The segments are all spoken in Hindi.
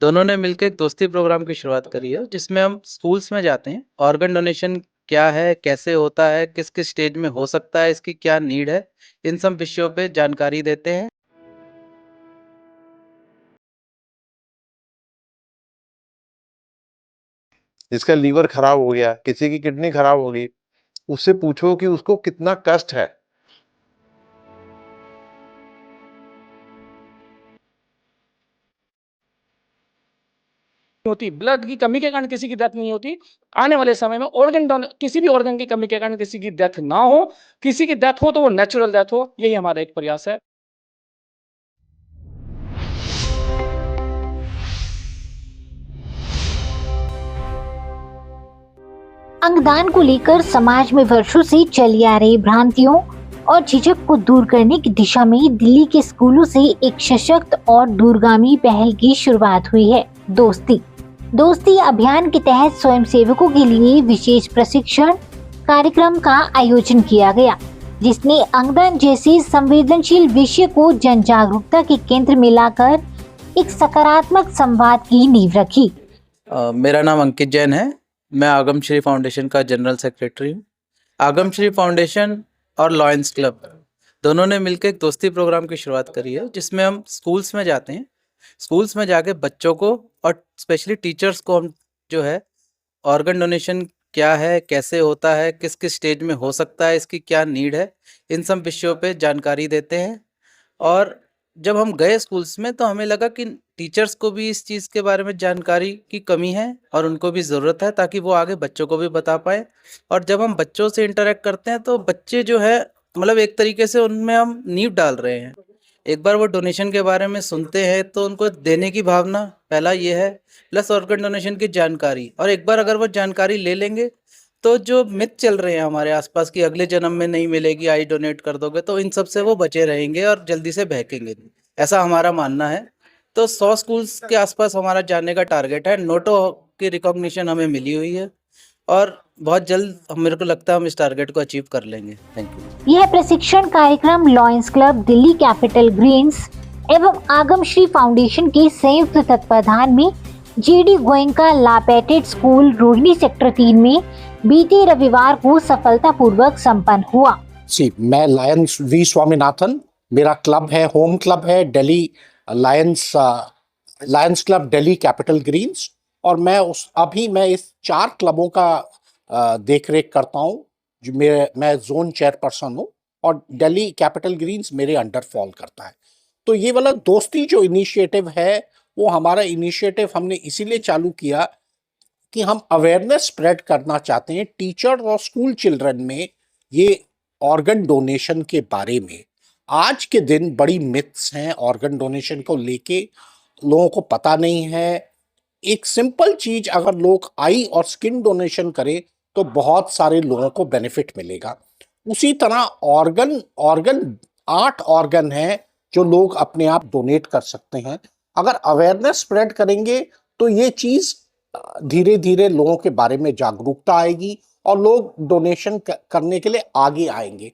दोनों ने मिलकर एक दोस्ती प्रोग्राम की शुरुआत करी है जिसमें हम स्कूल्स में जाते हैं। ऑर्गन डोनेशन क्या है, कैसे होता है, किस किस स्टेज में हो सकता है, इसकी क्या नीड है, इन सब विषयों पे जानकारी देते हैं। जिसका लीवर खराब हो गया, किसी की किडनी खराब हो गई, उससे पूछो कि उसको कितना कष्ट है। होती ब्लड की कमी के कारण किसी की डेथ नहीं होती। आने वाले समय में किसी भी ऑर्गन की कमी के कारण किसी की डेथ ना हो, किसी की डेथ हो तो वो नेचुरल डेथ हो, यही हमारा एक प्रयास है। अंगदान को लेकर समाज में वर्षों से चली आ रही भ्रांतियों और झिझक को दूर करने की दिशा में दिल्ली के स्कूलों से एक सशक्त और दूरगामी पहल की शुरुआत हुई है। दोस्ती अभियान के तहत स्वयंसेवकों के लिए विशेष प्रशिक्षण कार्यक्रम का आयोजन किया गया, जिसने अंगदान जैसे संवेदनशील विषय को जन जागरूकता के केंद्र में लाकर एक सकारात्मक संवाद की नींव रखी। मेरा नाम अंकित जैन है। मैं आगमश्री फाउंडेशन का जनरल सेक्रेटरी हूँ। आगमश्री फाउंडेशन और लॉयंस क्लब दोनों ने मिलकर एक दोस्ती प्रोग्राम की शुरुआत करी है जिसमें हम स्कूल्स में जाते हैं। स्कूल्स में जाके बच्चों को और स्पेशली टीचर्स को हम जो है ऑर्गन डोनेशन क्या है, कैसे होता है, किस किस स्टेज में हो सकता है, इसकी क्या नीड है, इन सब विषयों पे जानकारी देते हैं। और जब हम गए स्कूल्स में तो हमें लगा कि टीचर्स को भी इस चीज़ के बारे में जानकारी की कमी है और उनको भी ज़रूरत है ताकि वो आगे बच्चों को भी बता पाए। और जब हम बच्चों से इंटरेक्ट करते हैं तो बच्चे जो है मतलब एक तरीके से उनमें हम नींव डाल रहे हैं। एक बार वो डोनेशन के बारे में सुनते हैं तो उनको देने की भावना पहला ये है, प्लस ऑर्गन डोनेशन की जानकारी। और एक बार अगर वो जानकारी ले लेंगे तो जो मिथ चल रहे हैं हमारे आसपास कि अगले जन्म में नहीं मिलेगी, आई डोनेट कर दोगे, तो इन सब से वो बचे रहेंगे और जल्दी से बहकेंगे नहीं, ऐसा हमारा मानना है। तो 100 स्कूल्स के आसपास हमारा जाने का टारगेट है। नोटो की रिकॉग्निशन हमें मिली हुई है और बहुत जल्द मेरे को लगता है हम इस टारगेट को अचीव कर लेंगे। Thank you. यह प्रशिक्षण कार्यक्रम Lions Club, Delhi Capital Greens एवं आगमश्री फाउंडेशन के संयुक्त तत्वाधान में जीडी गोयनका लापेटेड स्कूल रोहिणी सेक्टर 3 में बीते रविवार को सफलतापूर्वक संपन्न हुआ। जी, मैं लायंस वी स्वामीनाथन, मेरा क्लब है, होम क्लब है Delhi Lions Club Delhi Capital Greens, और मैं इस 4 क्लबों का देख रेख करता हूँ। जो मैं जोन चेयरपर्सन हूँ और दिल्ली कैपिटल ग्रीन्स मेरे अंडर फॉल करता है। तो ये वाला दोस्ती जो इनिशिएटिव है वो हमारा इनिशिएटिव हमने इसीलिए चालू किया कि हम अवेयरनेस स्प्रेड करना चाहते हैं टीचर और स्कूल चिल्ड्रन में ये ऑर्गन डोनेशन के बारे में। आज के दिन बड़ी मिथ्स हैं ऑर्गन डोनेशन को लेके, लोगों को पता नहीं है। एक सिंपल चीज, अगर लोग आई और स्किन डोनेशन करें तो बहुत सारे लोगों को बेनिफिट मिलेगा। उसी तरह ऑर्गन 8 ऑर्गन हैं जो लोग अपने आप डोनेट कर सकते हैं। अगर अवेयरनेस स्प्रेड करेंगे तो ये चीज धीरे धीरे लोगों के बारे में जागरूकता आएगी और लोग डोनेशन करने के लिए आगे आएंगे।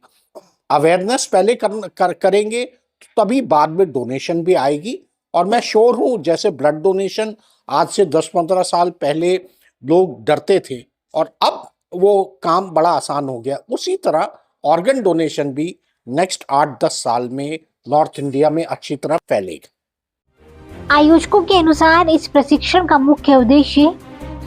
अवेयरनेस पहले करेंगे तभी बाद में डोनेशन भी आएगी। और मैं श्योर हूँ, जैसे ब्लड डोनेशन आज से 10-15 साल पहले लोग डरते थे और अब वो काम बड़ा आसान हो गया, उसी तरह ऑर्गन डोनेशन भी नेक्स्ट 8-10 साल में नॉर्थ इंडिया में अच्छी तरह फैलेगा। आयोजकों के अनुसार इस प्रशिक्षण का मुख्य उद्देश्य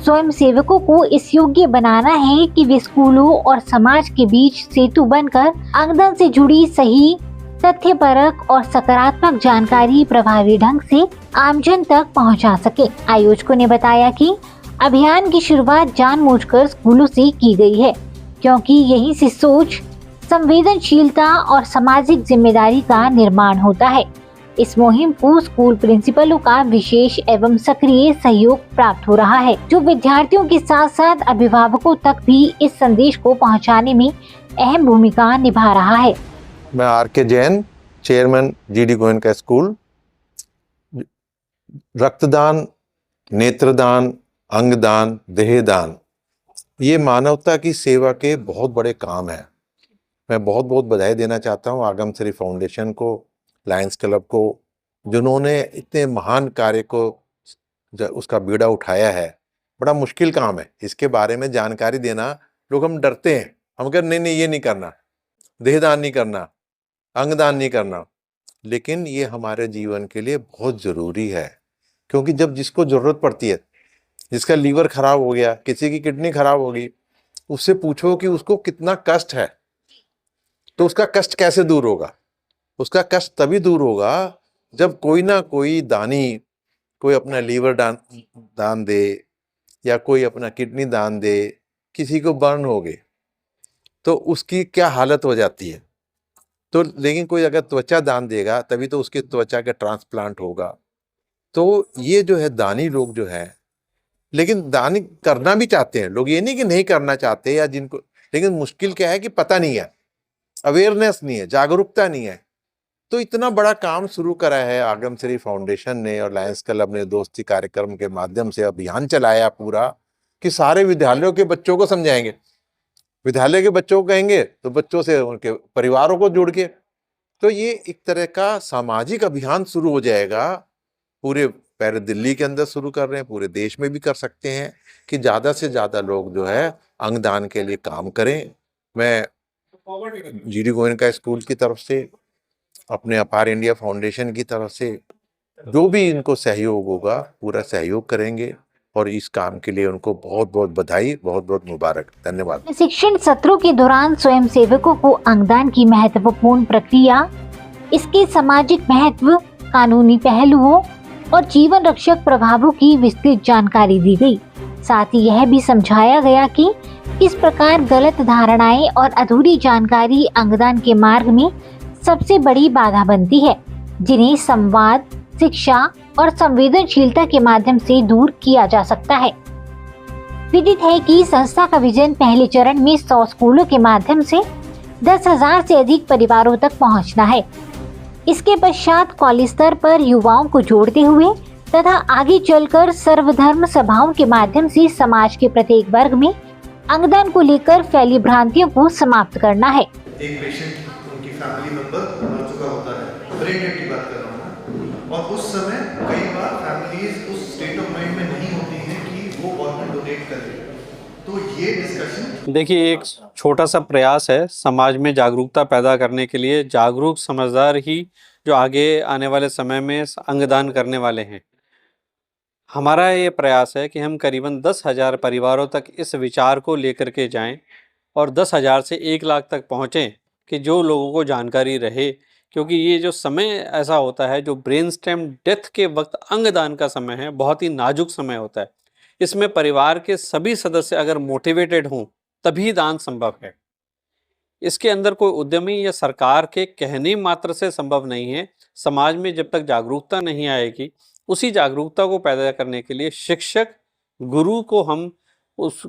स्वयं सेवकों को इस योग्य बनाना है कि वे स्कूलों और समाज के बीच सेतु बनकर अंगदान से जुड़ी सही, तथ्यपरक और सकारात्मक जानकारी प्रभावी ढंग से आमजन तक पहुंचा सके। आयोजकों ने बताया कि अभियान की शुरुआत जानबूझकर स्कूलों से की गई है, क्योंकि यहीं से सोच, संवेदनशीलता और सामाजिक जिम्मेदारी का निर्माण होता है। इस मुहिम को स्कूल प्रिंसिपलों का विशेष एवं सक्रिय सहयोग प्राप्त हो रहा है, जो विद्यार्थियों के साथ साथ अभिभावकों तक भी इस संदेश को पहुंचाने में अहम भूमिका निभा रहा है। मैं R K. Jain, chairman GD Goenka school. रक्तदान, नेत्रदान, अंगदान, देहदान, ये मानवता की सेवा के बहुत बड़े काम हैं। मैं बहुत बहुत बधाई देना चाहता हूँ आगमश्री फाउंडेशन को, लायंस क्लब को, जिन्होंने इतने महान कार्य को उसका बीड़ा उठाया है, बड़ा मुश्किल काम है। इसके बारे में जानकारी देना, लोग हम डरते हैं, हम कहते नहीं नहीं ये नहीं करना, देहदान नहीं करना, अंगदान नहीं करना, लेकिन ये हमारे जीवन के लिए बहुत जरूरी है। क्योंकि जब जिसको जरूरत पड़ती है, जिसका लीवर खराब हो गया, किसी की किडनी खराब होगी, उससे पूछो कि उसको कितना कष्ट है, तो उसका कष्ट कैसे दूर होगा? उसका कष्ट तभी दूर होगा जब कोई ना कोई दानी, कोई अपना लीवर दान दे या कोई अपना किडनी दान दे। किसी को बर्न हो गए तो उसकी क्या हालत हो जाती है। तो लेकिन कोई अगर त्वचा दान देगा तभी तो उसकी त्वचा का ट्रांसप्लांट होगा। तो ये जो है दानी लोग जो है, लेकिन दान करना भी चाहते हैं लोग, ये नहीं कि नहीं करना चाहते या जिनको, लेकिन मुश्किल क्या है कि पता नहीं है, अवेयरनेस नहीं है, जागरूकता नहीं है। तो इतना बड़ा काम शुरू करा है आगमश्री फाउंडेशन ने और लायंस क्लब ने दोस्ती कार्यक्रम के माध्यम से अभियान चलाया पूरा, कि सारे विद्यालयों के बच्चों को समझाएंगे, विद्यालय के बच्चों को कहेंगे तो बच्चों से उनके परिवारों को जोड़ के, तो ये एक तरह का सामाजिक अभियान शुरू हो जाएगा। पूरे पहले दिल्ली के अंदर शुरू कर रहे हैं, पूरे देश में भी कर सकते हैं कि ज्यादा से ज्यादा लोग जो है अंगदान के लिए काम करें। मैं जीडी गोयनका स्कूल की तरफ से, अपने अपार इंडिया फाउंडेशन की तरफ से जो भी इनको सहयोग होगा पूरा सहयोग करेंगे, और इस काम के लिए उनको बहुत बहुत बधाई, बहुत बहुत मुबारक। धन्यवाद। प्रशिक्षण सत्रों के दौरान स्वयं सेवकों को अंगदान की महत्वपूर्ण प्रक्रिया, इसके सामाजिक महत्व, कानूनी पहलुओं और जीवन रक्षक प्रभावों की विस्तृत जानकारी दी गई। साथ ही यह भी समझाया गया कि किस प्रकार गलत धारणाएं और अधूरी जानकारी अंगदान के मार्ग में सबसे बड़ी बाधा बनती है, जिन्हें संवाद, शिक्षा और संवेदनशीलता के माध्यम से दूर किया जा सकता है। विदित है कि संस्था का विजन पहले चरण में 100 स्कूलों के माध्यम से 10,000 से अधिक परिवारों तक पहुंचना है। इसके पश्चात कॉलेज स्तर पर युवाओं को जोड़ते हुए तथा आगे चलकर सर्वधर्म सभाओं के माध्यम से समाज के प्रत्येक वर्ग में अंगदान को लेकर फैली भ्रांतियों को समाप्त करना है। एक पेशेंट, उनकी फैमिली मेंबर मर चुका होता है, ब्रेन डेड की बात कर रहा हूँ मैं, और उस समय कई बार फैमिलीज उस स्टेट ऑफ माइंड में नहीं होती हैं कि वो ऑर्गन डोनेट करें। तो ये डिस्कशन, देखिए, एक छोटा सा प्रयास है समाज में जागरूकता पैदा करने के लिए। जागरूक समझदार ही जो आगे आने वाले समय में अंगदान करने वाले हैं। हमारा ये प्रयास है कि हम करीबन 10,000 परिवारों तक इस विचार को लेकर के जाएं और 10,000 से 1 लाख तक पहुँचें कि जो लोगों को जानकारी रहे। क्योंकि ये जो समय ऐसा होता है, जो ब्रेन स्टेम डेथ के वक्त अंगदान का समय है, बहुत ही नाजुक समय होता है। इसमें परिवार के सभी सदस्य अगर मोटिवेटेड हों तभी दान संभव है। इसके अंदर कोई उद्यमी या सरकार के कहने मात्र से संभव नहीं है। समाज में जब तक जागरूकता नहीं आएगी, उसी जागरूकता को पैदा करने के लिए शिक्षक, गुरु को हम उस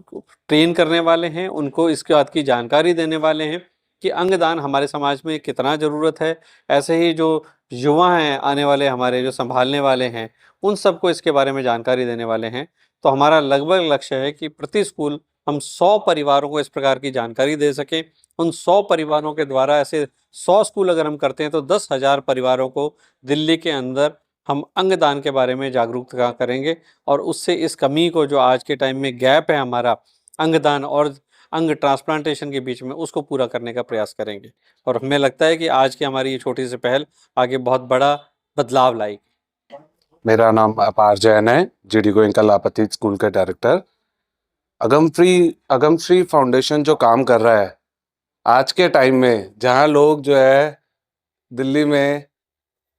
ट्रेन करने वाले हैं, उनको इसके बात की जानकारी देने वाले हैं कि अंगदान हमारे समाज में कितना ज़रूरत है। ऐसे ही जो युवा हैं, आने वाले हमारे जो संभालने वाले हैं, उन सबको इसके बारे में जानकारी देने वाले हैं। तो हमारा लगभग लक्ष्य है कि प्रति स्कूल हम 100 परिवारों को इस प्रकार की जानकारी दे सकें। उन 100 परिवारों के द्वारा ऐसे 100 स्कूल अगर हम करते हैं तो 10,000 परिवारों को दिल्ली के अंदर हम अंगदान के बारे में जागरूकता करेंगे, और उससे इस कमी को, जो आज के टाइम में गैप है हमारा अंगदान और अंग ट्रांसप्लांटेशन के बीच में, उसको पूरा करने का प्रयास करेंगे। और हमें लगता है कि आज की हमारी ये छोटी सी पहल आगे बहुत बड़ा बदलाव लाएगी। मेरा नाम अपार जैन है, जीडी गोयनका लापति स्कूल के डायरेक्टर। अगमश्री फाउंडेशन जो काम कर रहा है आज के टाइम में, जहाँ लोग जो है दिल्ली में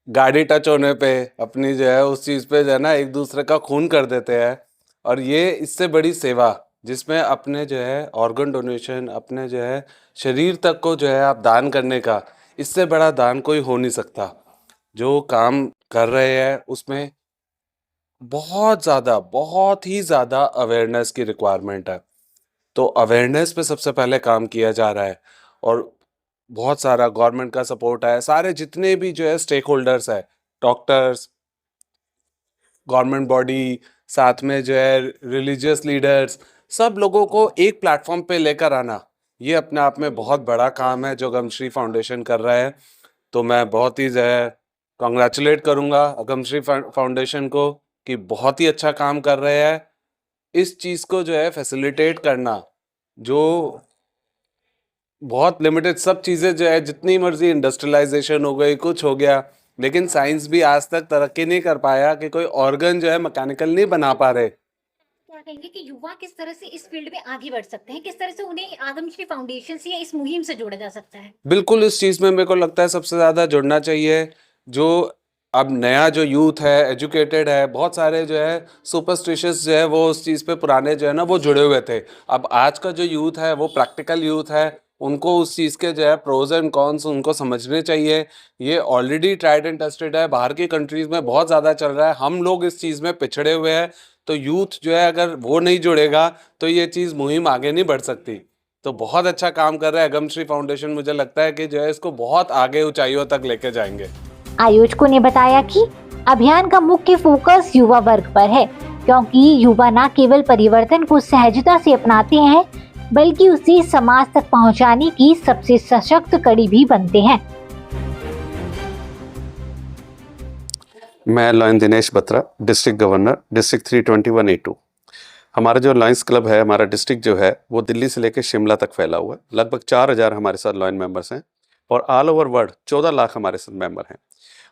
गाड़ी टच होने पे अपनी जो है उस चीज़ पे जो है ना एक दूसरे का खून कर देते हैं, और ये इससे बड़ी सेवा जिसमें अपने जो है ऑर्गन डोनेशन, अपने जो है शरीर तक को जो है आप दान करने का, इससे बड़ा दान कोई हो नहीं सकता। जो काम कर रहे हैं उसमें बहुत ही ज़्यादा अवेयरनेस की रिक्वायरमेंट है। तो अवेयरनेस पे सबसे पहले काम किया जा रहा है, और बहुत सारा गवर्नमेंट का सपोर्ट है। सारे जितने भी जो है स्टेक होल्डर्स है, डॉक्टर्स, गवर्नमेंट बॉडी, साथ में जो है रिलीजियस लीडर्स, सब लोगों को एक प्लेटफॉर्म पे लेकर आना, ये अपने आप में बहुत बड़ा काम है जो अगमश्री फाउंडेशन कर रहा है। तो मैं बहुत ही जो है कॉन्ग्रेचुलेट करूँगा अगमश्री फाउंडेशन को कि बहुत ही अच्छा काम कर रहे हैं। इस चीज़ को जो है फैसिलिटेट करना, जो बहुत लिमिटेड सब चीज़ें जो है, जितनी मर्जी इंडस्ट्रियलाइजेशन हो गई, कुछ हो गया, लेकिन साइंस भी आज तक तरक्की नहीं कर पाया कि कोई ऑर्गन जो है मैकेनिकल नहीं बना पा रहे। क्या कहेंगे कि युवा किस तरह से इस फील्ड में आगे बढ़ सकते हैं, किस तरह से उन्हें आगमश्री फाउंडेशन से या इस मुहिम से जोड़ा जा सकता है? बिल्कुल, इस चीज़ में मेरे को लगता है सबसे ज़्यादा जुड़ना चाहिए। जो अब नया जो यूथ है, एजुकेटेड है, बहुत सारे जो है सुपरस्टिशियस जो है वो उस चीज़ पे पुराने जो है ना वो जुड़े हुए थे। अब आज का जो यूथ है वो प्रैक्टिकल यूथ है, उनको उस चीज़ के जो है प्रोज एंड कॉन्स उनको समझने चाहिए। ये ऑलरेडी ट्राइड एंड टेस्टेड है, बाहर की कंट्रीज़ में बहुत ज़्यादा चल रहा है, हम लोग इस चीज़ में पिछड़े हुए हैं। तो यूथ जो है अगर वो नहीं जुड़ेगा तो ये चीज़ मुहिम आगे नहीं बढ़ सकती। तो बहुत अच्छा काम कर रहा है आगमश्री फाउंडेशन, मुझे लगता है कि जो है इसको बहुत आगे ऊंचाइयों तक लेके जाएंगे। आयोजकों ने बताया कि अभियान का मुख्य फोकस युवा वर्ग पर है, क्योंकि युवा न केवल परिवर्तन को सहजता से अपनाते हैं बल्कि उसे समाज तक पहुंचाने की सबसे सशक्त कड़ी भी बनते हैं। मैं lion Dinesh Batra, district governor, district 321A2। हमारा जो लॉयंस क्लब है, हमारा डिस्ट्रिक्ट जो है वो दिल्ली से लेकर शिमला तक फैला हुआ है। लगभग 4000 हमारे साथ लॉयन मेंबर्स हैं और ऑल ओवर वर्ल्ड 14 लाख हमारे साथ मेंबर हैं।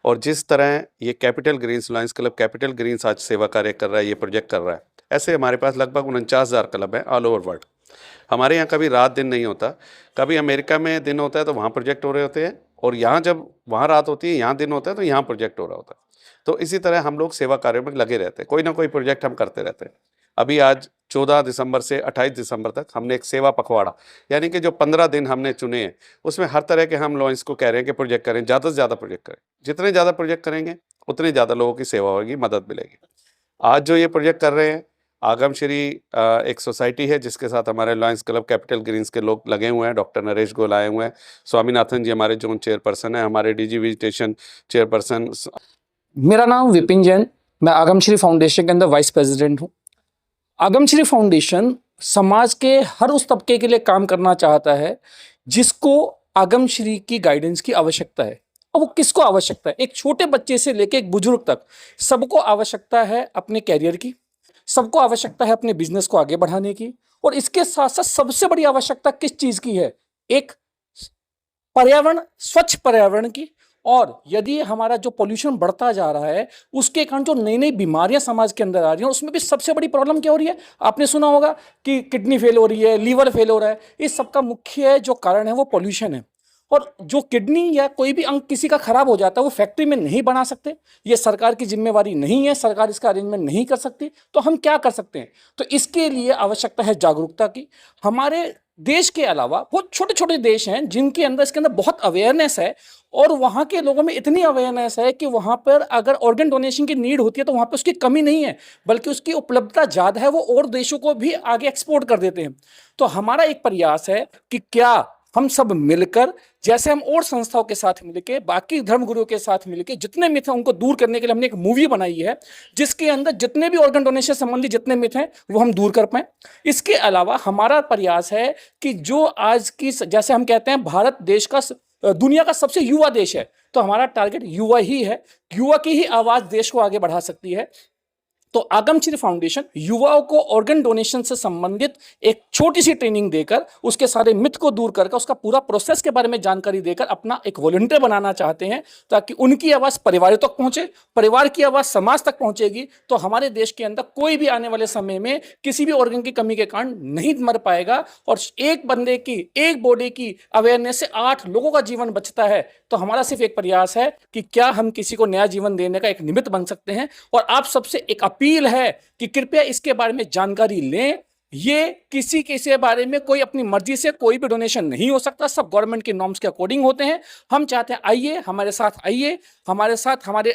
और जिस तरह ये Capital Greens, Lions Club Capital Greens आज सेवा कार्य कर रहा है, ये प्रोजेक्ट कर रहा है, ऐसे हमारे पास लगभग 49,000 क्लब हैं ऑल ओवर वर्ल्ड। हमारे यहाँ कभी रात दिन नहीं होता, कभी अमेरिका में दिन होता है तो वहाँ प्रोजेक्ट हो रहे होते हैं, और यहाँ जब वहाँ रात होती है, यहाँ दिन होता है तो यहाँ प्रोजेक्ट हो रहा होता है। तो इसी तरह हम लोग सेवा कार्यों में लगे रहते हैं, कोई ना कोई प्रोजेक्ट हम करते रहते हैं। अभी आज 14 दिसंबर से 28 दिसंबर तक हमने एक सेवा पखवाड़ा, यानी कि जो 15 दिन हमने चुने हैं, उसमें हर तरह के हम लॉयंस को कह रहे हैं कि प्रोजेक्ट करें, ज़्यादा से ज़्यादा प्रोजेक्ट करें। जितने ज़्यादा प्रोजेक्ट करेंगे उतने ज़्यादा लोगों की सेवा होगी, मदद मिलेगी। आज जो ये प्रोजेक्ट कर रहे हैं, आगमश्री एक सोसाइटी है जिसके साथ हमारे लॉयंस क्लब कैपिटल ग्रीन्स के लोग लगे हुए हैं। डॉक्टर नरेश गोयल आए हुए हैं, स्वामीनाथन जी हमारे जोन चेयरपर्सन है, हमारे डीजी विजिटेशन चेयरपर्सन। मेरा नाम विपिन जैन, मैं आगमश्री फाउंडेशन के अंदर वाइस प्रेसिडेंट हूँ। आगमश्री फाउंडेशन समाज के हर उस तबके के लिए काम करना चाहता है जिसको आगमश्री की गाइडेंस की आवश्यकता है। और वो किसको आवश्यकता है? एक छोटे बच्चे से लेकर एक बुजुर्ग तक सबको आवश्यकता है अपने कैरियर की, सबको आवश्यकता है अपने बिजनेस को आगे बढ़ाने की, और इसके साथ साथ सबसे बड़ी आवश्यकता किस चीज़ की है? एक पर्यावरण, स्वच्छ पर्यावरण की। और यदि हमारा जो पोल्यूशन बढ़ता जा रहा है उसके कारण जो नई नई बीमारियां समाज के अंदर आ रही हैं, उसमें भी सबसे बड़ी प्रॉब्लम क्या हो रही है? आपने सुना होगा कि किडनी फेल हो रही है, लीवर फेल हो रहा है। इस सबका मुख्य जो कारण है वो पोल्यूशन है। और जो किडनी या कोई भी अंग किसी का खराब हो जाता है वो फैक्ट्री में नहीं बना सकते, ये सरकार की जिम्मेवारी नहीं है, सरकार इसका अरेंजमेंट नहीं कर सकती। तो हम क्या कर सकते हैं? तो इसके लिए आवश्यकता है जागरूकता की। हमारे देश के अलावा बहुत छोटे छोटे देश हैं जिनके अंदर इसके अंदर बहुत अवेयरनेस है, और वहाँ के लोगों में इतनी अवेयरनेस है कि वहाँ पर अगर ऑर्गन डोनेशन की नीड होती है तो वहाँ पर उसकी कमी नहीं है, बल्कि उसकी उपलब्धता ज़्यादा है। वो और देशों को भी आगे एक्सपोर्ट कर देते हैं। तो हमारा एक प्रयास है कि क्या हम सब मिलकर, जैसे हम और संस्थाओं के साथ मिलकर, बाकी धर्मगुरुओं के साथ मिलकर जितने मिथ हैं उनको दूर करने के लिए हमने एक मूवी बनाई है जिसके अंदर जितने भी ऑर्गन डोनेशन संबंधी जितने मिथ हैं वो हम दूर कर पाएं। इसके अलावा हमारा प्रयास है कि जो आज की, जैसे हम कहते हैं भारत देश का दुनिया का सबसे युवा देश है, तो हमारा टारगेट युवा ही है। युवा की ही आवाज़ देश को आगे बढ़ा सकती है। तो आगमश्री फाउंडेशन युवाओं को ऑर्गन डोनेशन से संबंधित एक छोटी सी ट्रेनिंग देकर, उसके सारे मिथ को दूर करके, उसका पूरा प्रोसेस के बारे में जानकारी देकर अपना एक वॉलंटियर बनाना चाहते हैं, ताकि उनकी आवाज़ परिवारों तक पहुंचे। परिवार की आवाज़ समाज तक पहुंचेगी तो हमारे देश के अंदर कोई भी आने वाले समय में किसी भी ऑर्गन की कमी के कारण नहीं मर पाएगा। और एक बंदे की, एक बॉडी की अवेयरनेस से 8 लोगों का जीवन बचता है। तो हमारा सिर्फ एक प्रयास है कि क्या हम किसी को नया जीवन देने का एक निमित्त बन सकते हैं। और आप सबसे एक अपील है कि कृपया इसके बारे में जानकारी लें। ये किसी के बारे में कोई अपनी मर्जी से कोई भी डोनेशन नहीं हो सकता, सब गवर्नमेंट के नॉर्म्स के अकॉर्डिंग होते हैं। हम चाहते हैं आइए हमारे साथ, आइए हमारे साथ। हमारे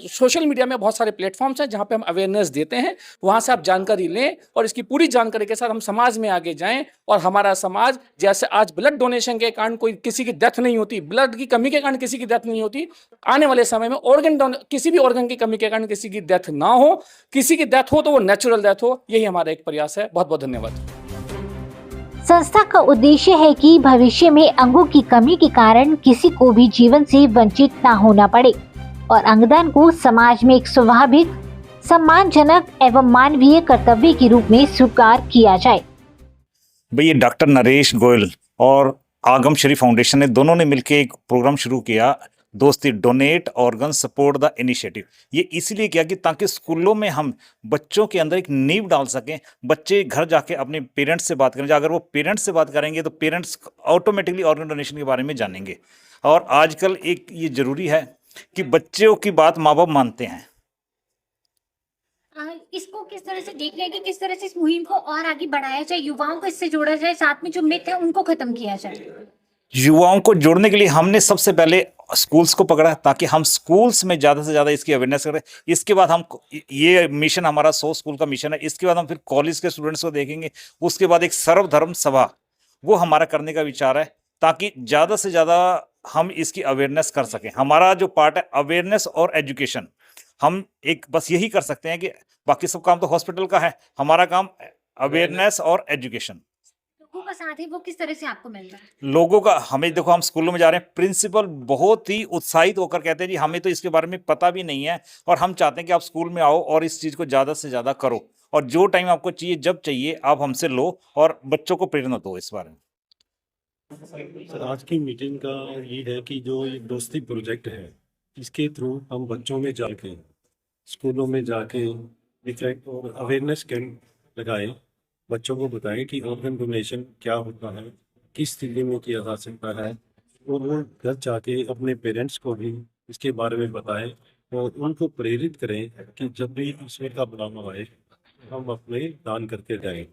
सोशल मीडिया में बहुत सारे प्लेटफॉर्म्स हैं जहां पे हम अवेयरनेस देते हैं, वहां से आप जानकारी लें और इसकी पूरी जानकारी के साथ हम समाज में आगे जाएं। और हमारा समाज, जैसे आज ब्लड डोनेशन के कारण कोई किसी की डेथ नहीं होती, ब्लड की कमी के कारण किसी की डेथ नहीं होती, आने वाले समय में किसी भी ऑर्गन की कमी के कारण किसी की डेथ ना हो, किसी की डेथ हो तो वो नेचुरल डेथ हो। यही हमारा एक प्रयास है। बहुत बहुत धन्यवाद। संस्था का उद्देश्य है कि भविष्य में अंगों की कमी के कारण किसी को भी जीवन से वंचित ना होना पड़े और अंगदान को समाज में एक स्वाभाविक, सम्मानजनक एवं मानवीय कर्तव्य के रूप में स्वीकार किया जाए। भाई डॉक्टर नरेश गोयल और आगम श्री फाउंडेशन ने दोनों ने मिलकर एक प्रोग्राम शुरू किया, दोस्ती donate organ support the initiative. ये इसीलिए किया कि ताकि स्कूलों में हम बच्चों के अंदर एक नींव डाल सकें, बच्चे घर जाके अपने पेरेंट्स से बात करें। अगर वो पेरेंट्स से बात करेंगे तो पेरेंट्स ऑटोमेटिकली ऑर्गन डोनेशन के बारे में जानेंगे। और आजकल एक ये जरूरी है कि बच्चों की बात माँ बाप मानते हैं। इसको किस तरह से देख रहे हैं कि किस तरह से इस मुहिम को और आगे बढ़ाया जाए, युवाओं को इससे जोड़ा जाए, साथ में जो मिथ है उनको खत्म किया जाए? युवाओं को जोड़ने के लिए हमने सबसे पहले स्कूल्स को पकड़ा, ताकि हम स्कूल्स में ज़्यादा से ज़्यादा इसकी अवेयरनेस करें। इसके बाद हम ये मिशन हमारा 100 स्कूल का मिशन है। इसके बाद हम फिर कॉलेज के स्टूडेंट्स को देखेंगे। उसके बाद एक सर्वधर्म सभा वो हमारा करने का विचार है, ताकि ज़्यादा से ज़्यादा हम इसकी अवेयरनेस कर सकें। हमारा जो पार्ट है अवेयरनेस और एजुकेशन, हम एक बस यही कर सकते हैं कि बाकी सब काम तो हॉस्पिटल का है, हमारा काम अवेयरनेस और एजुकेशन। लोगों का साथ है वो किस तरह से आपको मिल रहा है? लोगों का, हमें देखो हम स्कूलों में जा रहे हैं, प्रिंसिपल बहुत ही उत्साहित होकर कहते हैं जी हमें तो इसके बारे में पता भी नहीं है और हम चाहते हैं कि आप स्कूल में आओ और इस चीज़ को ज़्यादा से ज़्यादा करो, और जो टाइम आपको चाहिए जब चाहिए आप हमसे लो और बच्चों को प्रेरणा दो इस बारे में। सर आज की मीटिंग का ये है कि जो ये दोस्ती प्रोजेक्ट है इसके थ्रू हम बच्चों में जाके, स्कूलों में जाके इफेक्ट और अवेयरनेस कैंप लगाएं, बच्चों को बताएं कि ऑर्गन डोनेशन क्या होता है, किस स्थिति में किया जा सकता है, और वो घर जाके अपने पेरेंट्स को भी इसके बारे में बताएं और उनको प्रेरित करें कि जब भी ईश्वर का बुलावा आए हम अपने दान करके जाएं।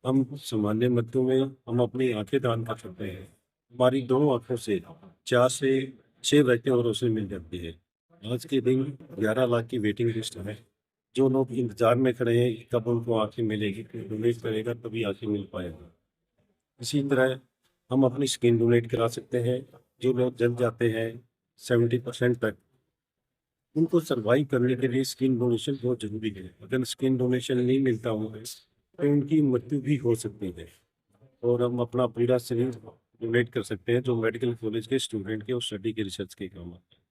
हम सामान्य मृत्यु में हम अपनी आंखें दान कर सकते हैं। हमारी 2 आंखों से 4 से 6 व्यक्तियों को रोशनी मिल जाती है। आज के दिन 11 लाख की वेटिंग लिस्ट है। जो लोग इंतजार में खड़े हैं कब उनको आंखें मिलेगी, डोनेट करेगा तभी आंखें मिल पाएगा। इसी तरह हम अपनी स्किन डोनेट करा सकते हैं। जो लोग जल जाते हैं 70% तक, उनको सर्वाइव करने के लिए स्किन डोनेशन बहुत जरूरी है। अगर स्किन डोनेशन नहीं मिलता हुआ तो उनकी मृत्यु भी हो सकती है। और हम अपना पूरा शरीर डोनेट कर सकते हैं, जो मेडिकल कॉलेज के स्टूडेंट के और स्टडी के रिसर्च के काम आते हैं।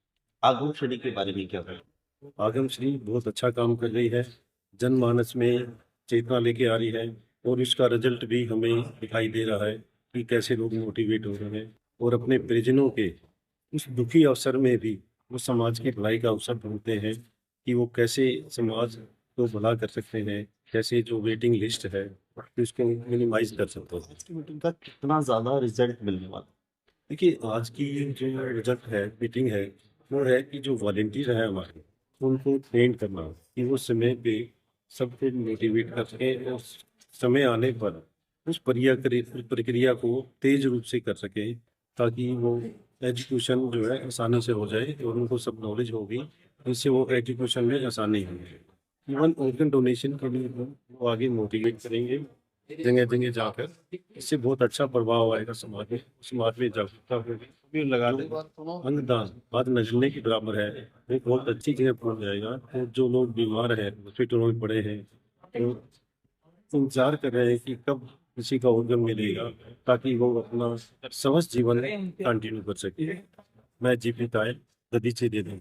आगम श्री के बारे में क्या है? आगम श्री बहुत अच्छा काम कर रही है, जनमानस में चेतना लेके आ रही है, और इसका रिजल्ट भी हमें दिखाई दे रहा है कि कैसे लोग मोटिवेट हो रहे हैं और अपने परिजनों के उस दुखी अवसर में भी वो समाज की भलाई का अवसर ढूंढते हैं कि वो कैसे समाज को भला कर सकते हैं, कैसे जो वेटिंग लिस्ट है उसको मिनिमाइज कर सकते हैं। आज की मीटिंग का कितना ज़्यादा रिजल्ट मिलने वाला? देखिए आज की जो रिजल्ट है, मीटिंग है, वो है कि जो वॉलेंटियर है हमारे, उनको ट्रेन करना कि वो समय पे सबको मोटिवेट कर सके और समय आने पर उस प्रक्रिया को तेज रूप से कर सके, ताकि वो एजुकेशन जो है आसानी से हो जाए और उनको सब नॉलेज होगी, इससे वो एजुकेशन में आसानी होगी। इवन ऑर्गन डोनेशन के लिए वो आगे मोटिवेट करेंगे जगह जगह जाकर, इससे बहुत अच्छा प्रभाव आएगा समाज में जागरूकता होगी। अंगदान बात नजरने के बराबर है, वो बहुत अच्छी जगह पहुंच जाएगा। और जो लोग बीमार हैं, हॉस्पिटलों में पड़े हैं, तो इंतजार कर रहे हैं कि कब किसी का ऑर्गन मिलेगा, ताकि वो अपना स्वस्थ जीवन कंटिन्यू कर सके। मैं जीपी तायल ददीचे दे दें।